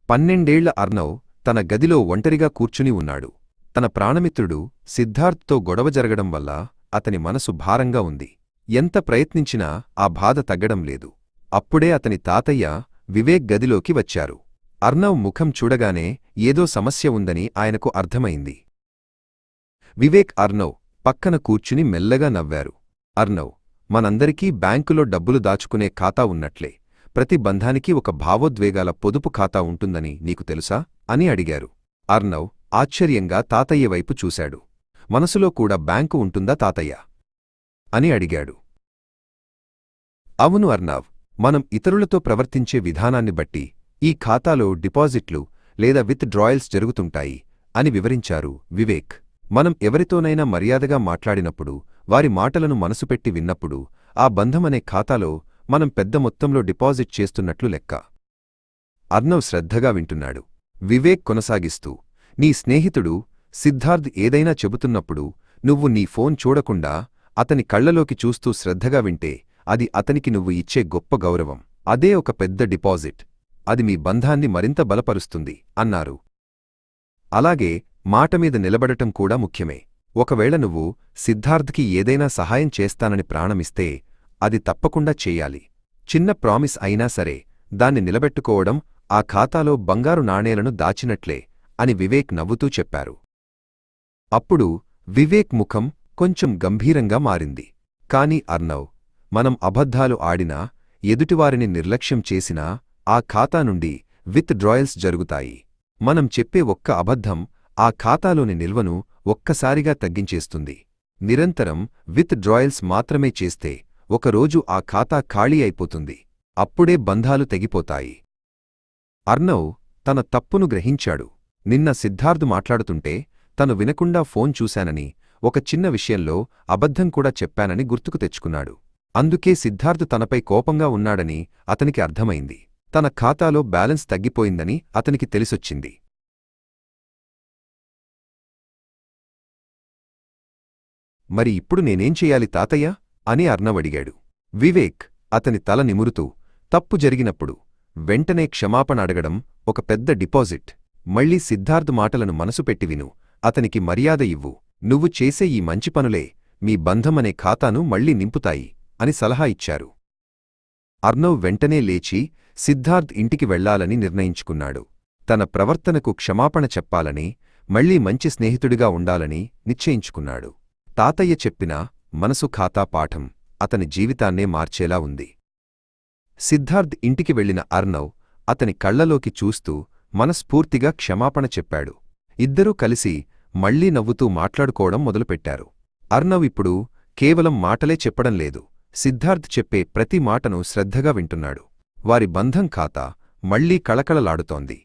12 ఏళ్ల అర్నవ్ తన గదిలో ఒంటరిగా కూర్చుని ఉన్నాడు. తన ప్రాణమిత్రుడు సిద్ధార్థ్తో గొడవ జరగడం వల్ల అతని మనసు భారంగా ఉంది. ఎంత ప్రయత్నించినా ఆ బాధ తగ్గడం లేదు. అప్పుడే అతని తాతయ్య వివేక్ గదిలోకి వచ్చారు. అర్నవ్ ముఖం చూడగానే ఏదో సమస్య ఉందని ఆయనకు అర్థమైంది. వివేక్ అర్నవ్ పక్కన కూర్చుని మెల్లగా నవ్వారు. అర్నవ్, మనందరికీ బ్యాంకులో డబ్బులు దాచుకునే ఖాతా ఉన్నట్లే ప్రతి బంధానికి ఒక భావోద్వేగాల పొదుపు ఖాతా ఉంటుందని నీకు తెలుసా అని అడిగారు. అర్నవ్ ఆశ్చర్యంగా తాతయ్య వైపు చూశాడు. మనసులో కూడా బ్యాంకు ఉంటుందా తాతయ్య అని అడిగాడు. అవును అర్నవ్, మనం ఇతరులతో ప్రవర్తించే విధానాన్ని బట్టి ఈ ఖాతాలో డిపాజిట్లు లేదా విత్ డ్రాయల్స్ జరుగుతుంటాయి అని వివరించారు వివేక్. మనం ఎవరితోనైనా మర్యాదగా మాట్లాడినప్పుడు, వారి మాటలను మనసుపెట్టి విన్నప్పుడు ఆ బంధమనే ఖాతాలో మనం పెద్ద మొత్తంలో డిపాజిట్ చేస్తున్నట్లు లెక్క. అర్నవ్ శ్రద్ధగా వింటున్నాడు. వివేక్ కొనసాగిస్తూ, నీ స్నేహితుడు సిద్ధార్థ్ ఏదైనా చెబుతున్నప్పుడు నువ్వు నీ ఫోన్ చూడకుండా అతని కళ్లలోకి చూస్తూ శ్రద్ధగా వింటే అది అతనికి నువ్వు ఇచ్చే గొప్ప గౌరవం. అదే ఒక పెద్ద డిపాజిట్. అది మీ బంధాన్ని మరింత బలపరుస్తుంది అన్నారు. అలాగే మాటమీద నిలబడటం కూడా ముఖ్యమే. ఒకవేళ నువ్వు సిద్ధార్థ్కి ఏదైనా సహాయం చేస్తానని ప్రాణమిస్తే అది తప్పకుండా చెయ్యాలి. చిన్న ప్రామిస్ అయినా సరే దాన్ని నిలబెట్టుకోవడం ఆ ఖాతాలో బంగారు నాణేలను దాచినట్లే అని వివేక్ నవ్వుతూ చెప్పారు. అప్పుడు వివేక్ ముఖం కొంచెం గంభీరంగా మారింది. కాని అర్నవ్, మనం అబద్ధాలు ఆడినా, ఎదుటివారిని నిర్లక్ష్యం చేసినా ఆ ఖాతా నుండి విత్ డ్రాయల్స్ జరుగుతాయి. మనం చెప్పే ఒక్క అబద్ధం ఆ ఖాతాలోని నిల్వను ఒక్కసారిగా తగ్గించేస్తుంది. నిరంతరం విత్ డ్రాయల్స్ మాత్రమే చేస్తే ఒకరోజు ఆ ఖాతా ఖాళీ అయిపోతుంది. అప్పుడే బంధాలు తెగిపోతాయి. అర్నవ్ తన తప్పును గ్రహించాడు. నిన్న సిద్ధార్థ్ మాట్లాడుతుంటే తను వినకుండా ఫోన్ చూశానని, ఒక చిన్న విషయంలో అబద్ధం కూడా చెప్పానని గుర్తుకు తెచ్చుకున్నాడు. అందుకే సిద్ధార్థ్ తనపై కోపంగా ఉన్నాడని అతనికి అర్థమైంది. తన ఖాతాలో బ్యాలెన్స్ తగ్గిపోయిందని అతనికి తెలిసొచ్చింది. మరి ఇప్పుడు నేనేం చెయ్యాలి తాతయ్య అని అర్నవ్ అడిగాడు. వివేక్ అతని తల నిమురుతూ, తప్పు జరిగినప్పుడు వెంటనే క్షమాపణ అడగడం ఒక పెద్ద డిపాజిట్. మళ్ళీ సిద్ధార్థ్ మాటలను మనసుపెట్టి విను, అతనికి మర్యాద ఇవ్వు. నువ్వు చేసే ఈ మంచి పనులే మీ బంధమనే ఖాతాను మళ్లీ నింపుతాయి అని సలహా ఇచ్చారు. అర్నవ్ వెంటనే లేచి సిద్ధార్థ్ ఇంటికి వెళ్లాలని నిర్ణయించుకున్నాడు. తన ప్రవర్తనకు క్షమాపణ చెప్పాలని, మళ్లీ మంచి స్నేహితుడిగా ఉండాలని నిశ్చయించుకున్నాడు. తాతయ్య చెప్పిన మనసు ఖాతా పాఠం అతని జీవితాన్నే మార్చేలా ఉంది. సిద్ధార్థ్ ఇంటికి వెళ్లిన అర్నవ్ అతని కళ్లలోకి చూస్తూ మనస్ఫూర్తిగా క్షమాపణ చెప్పాడు. ఇద్దరూ కలిసి మళ్లీ నవ్వుతూ మాట్లాడుకోవడం మొదలుపెట్టారు. అర్నవ్ ఇప్పుడు కేవలం మాటలే చెప్పడం లేదు, సిద్ధార్థ్ చెప్పే ప్రతి మాటను శ్రద్ధగా వింటున్నాడు. వారి బంధం ఖాతా మళ్లీ కళకళలాడుతోంది.